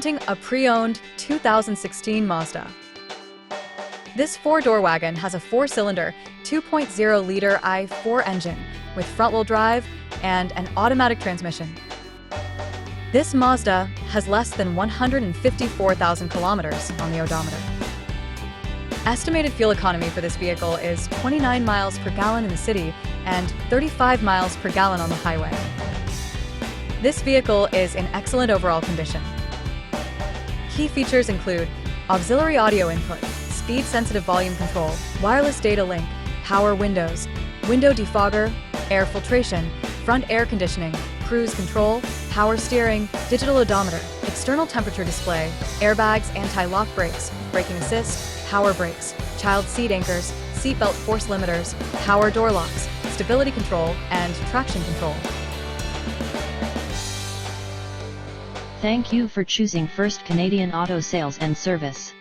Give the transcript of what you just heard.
Presenting a pre-owned 2016 Mazda. This four-door wagon has a four-cylinder, 2.0-liter i4 engine with front-wheel drive and an automatic transmission. This Mazda has less than 154,000 kilometers on the odometer. Estimated fuel economy for this vehicle is 29 miles per gallon in the city and 35 miles per gallon on the highway. This vehicle is in excellent overall condition. Key features include auxiliary audio input, speed-sensitive volume control, wireless data link, power windows, window defogger, air filtration, front air conditioning, cruise control, power steering, digital odometer, external temperature display, airbags, anti-lock brakes, braking assist, power brakes, child seat anchors, seatbelt force limiters, power door locks, stability control, and traction control. Thank you for choosing First Canadian Auto Sales and Service.